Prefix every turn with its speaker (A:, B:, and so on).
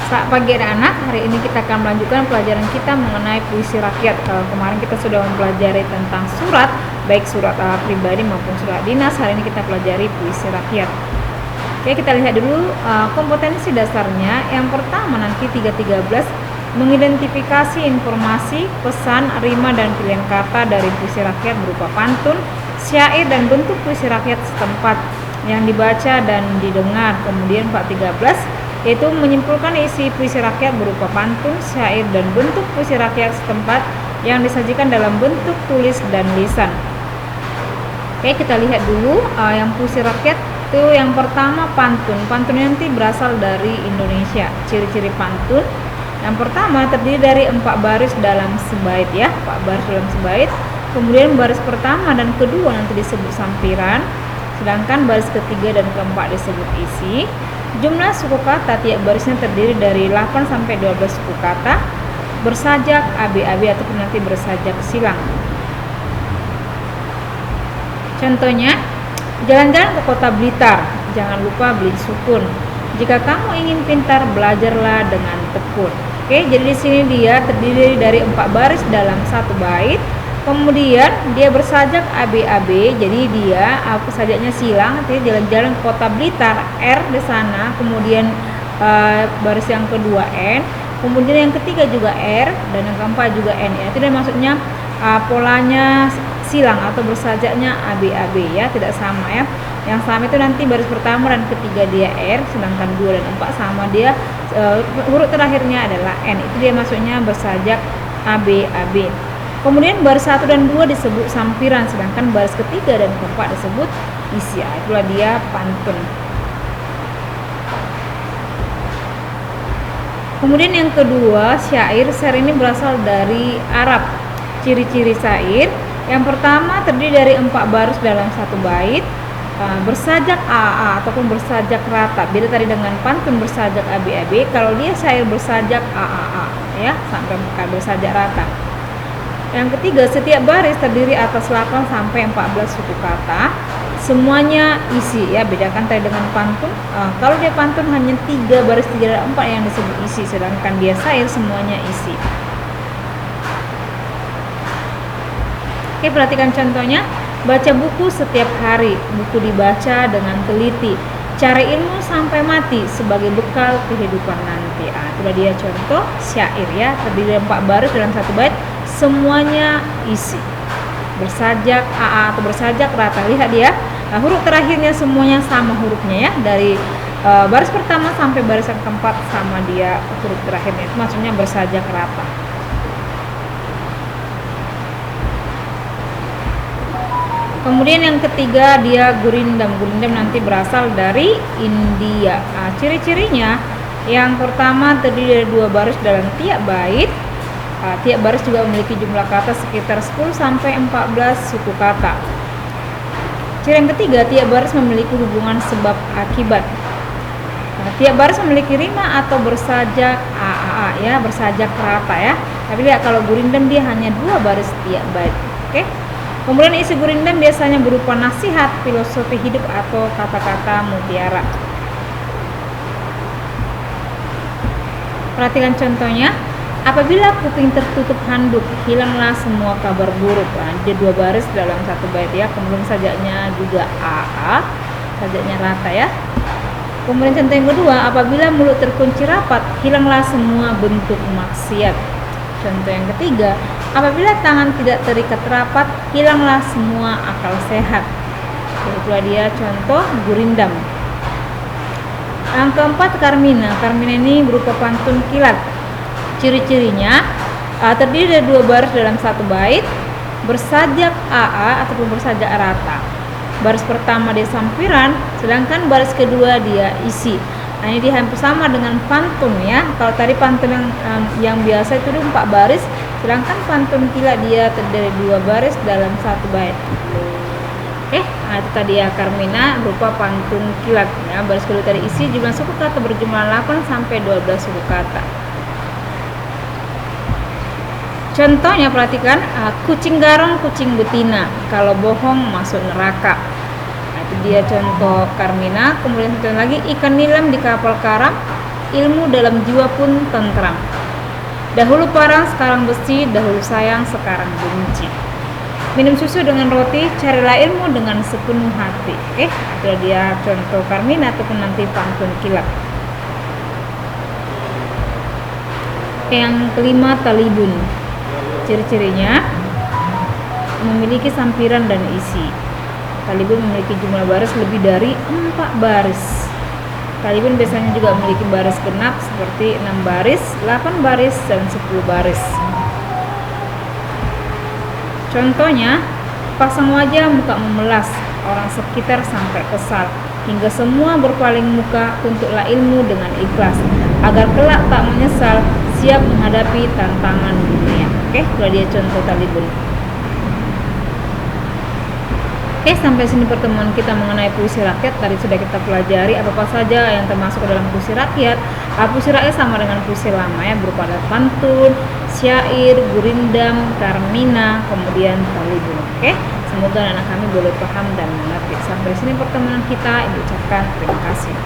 A: Selamat pagi anak-anak, hari ini kita akan melanjutkan pelajaran kita mengenai puisi rakyat. Kalau kemarin kita sudah mempelajari tentang surat, baik surat pribadi maupun surat dinas, hari ini kita pelajari puisi rakyat. Oke, kita lihat dulu kompetensi dasarnya. Yang pertama nanti 3.13, mengidentifikasi informasi, pesan, rima, dan pilihan kata dari puisi rakyat berupa pantun, syair, dan bentuk puisi rakyat setempat yang dibaca dan didengar. Kemudian 4.13 yaitu menyimpulkan isi puisi rakyat berupa pantun, syair, dan bentuk puisi rakyat setempat yang disajikan dalam bentuk tulis dan lisan. Oke, kita lihat dulu yang puisi rakyat itu yang pertama pantun. Pantun nanti berasal dari Indonesia. Ciri-ciri pantun yang pertama terdiri dari 4 baris dalam sebait ya, 4 baris dalam sebait. Kemudian baris pertama dan kedua nanti disebut sampiran, sedangkan baris ketiga dan keempat disebut isi. Jumlah suku kata tiap barisnya terdiri dari 8 sampai 12 suku kata, bersajak AB-AB ataupun nanti bersajak silang. Contohnya, jalan-jalan ke kota Blitar, jangan lupa beli sukun. Jika kamu ingin pintar, belajarlah dengan tekun. Oke, jadi di sini dia terdiri dari 4 baris dalam satu bait. Kemudian dia bersajak AB-AB, jadi dia sajaknya silang, artinya jalan-jalan ke kota Blitar, R di sana, kemudian baris yang kedua N, kemudian yang ketiga juga R, dan yang keempat juga N ya. Itu maksudnya polanya silang atau bersajaknya AB-AB ya, tidak sama ya. Yang sama itu nanti baris pertama dan ketiga dia R, sedangkan 2 dan 4 sama dia, huruf terakhirnya adalah N. Itu dia maksudnya bersajak AB-AB. Kemudian baris 1 dan 2 disebut sampiran, sedangkan baris ketiga dan keempat disebut isi. Itulah dia pantun. Kemudian yang kedua, syair. Syair ini berasal dari Arab. Ciri-ciri syair. Yang pertama terdiri dari 4 baris dalam satu bait, bersajak AA ataupun bersajak rata. Beda tadi dengan pantun bersajak AB-AB, kalau dia syair bersajak AAA ya, sampai bersajak rata. Yang ketiga, setiap baris terdiri atas 8 sampai 14 suku kata, semuanya isi ya. Bedakan tadi dengan pantun, kalau dia pantun hanya 3 baris 3 dan 4 yang disebut isi, sedangkan dia syair semuanya isi. Oke, perhatikan contohnya. Baca buku setiap hari, buku dibaca dengan teliti, cari ilmu sampai mati sebagai bekal kehidupan nanti. Itulah dia contoh syair ya, terdiri dari 4 baris dalam satu bait, semuanya isi, bersajak AA atau bersajak rata. Lihat dia, huruf terakhirnya semuanya sama hurufnya ya, dari baris pertama sampai baris yang keempat sama dia huruf terakhirnya, itu maksudnya bersajak rata. Kemudian yang ketiga dia gurindam. Gurindam nanti berasal dari India. Ciri-cirinya yang pertama terdiri dari 2 baris dalam tiap bait. Tiap baris juga memiliki jumlah kata sekitar 10 sampai 14 suku kata. Ciri yang ketiga, tiap baris memiliki hubungan sebab akibat. Tiap baris memiliki rima atau bersajak AAA ya, bersajak rata ya. Tapi lihat kalau gurindam dia hanya 2 baris tiap bait. Oke. Kemudian isi gurindam biasanya berupa nasihat, filosofi hidup atau kata-kata mutiara. Perhatikan contohnya. Apabila kuping tertutup handuk, hilanglah semua kabar buruk. Ada 2 baris dalam satu bait ya. Kemudian sajaknya juga AA, sajaknya rata ya. Kemudian contoh yang kedua, apabila mulut terkunci rapat, hilanglah semua bentuk maksiat. Contoh yang ketiga, apabila tangan tidak terikat rapat, hilanglah semua akal sehat. Itulah dia contoh gurindam. Yang keempat, karmina. Karmina ini berupa pantun kilat. Ciri-cirinya terdiri dari 2 baris dalam satu bait, bersajak AA ataupun bersajak rata. Baris pertama dia sampiran, sedangkan baris kedua dia isi. Ini dia hampir sama dengan pantun ya. Kalau tadi pantun yang biasa itu 4 baris, sedangkan pantun kilat dia terdiri dari 2 baris dalam satu bait. Oke, itu tadi ya karmina berupa pantun kilat ya. Baris kedua tadi isi, jumlah suku kata berjumlah 8 sampai 12 suku kata. Contohnya perhatikan, kucing garong kucing betina, kalau bohong masuk neraka. Itu dia contoh karmina. Kemudian contoh lagi, ikan nilam di kapal karam, ilmu dalam jiwa pun tentram. Dahulu parang, sekarang besi, dahulu sayang, sekarang benci. Minum susu dengan roti, carilah ilmu dengan sepenuh hati. Oke, itu dia contoh Carmina ataupun nanti pantun kilat. Yang kelima, talibun. Ciri-cirinya memiliki sampiran dan isi. Talibun memiliki jumlah baris lebih dari 4 baris. Talibun biasanya juga memiliki baris genap seperti 6 baris, 8 baris, dan 10 baris. Contohnya, pasang wajah muka memelas, orang sekitar sampai kesal, hingga semua berpaling muka, tuntutlah ilmu dengan ikhlas, agar kelak tak menyesal, siap menghadapi tantangan dunia. Oke, kalau dia contoh talibun. Oke, sampai sini pertemuan kita mengenai puisi rakyat. Tadi sudah kita pelajari apa saja yang termasuk dalam puisi rakyat. Puisi rakyat sama dengan puisi lama ya, berupa pantun, syair, gurindam, Carmina, kemudian talibun. Oke, semoga anak kami boleh paham dan mengerti. Sampai sini pertemuan kita. Ibu ucapkan terima kasih.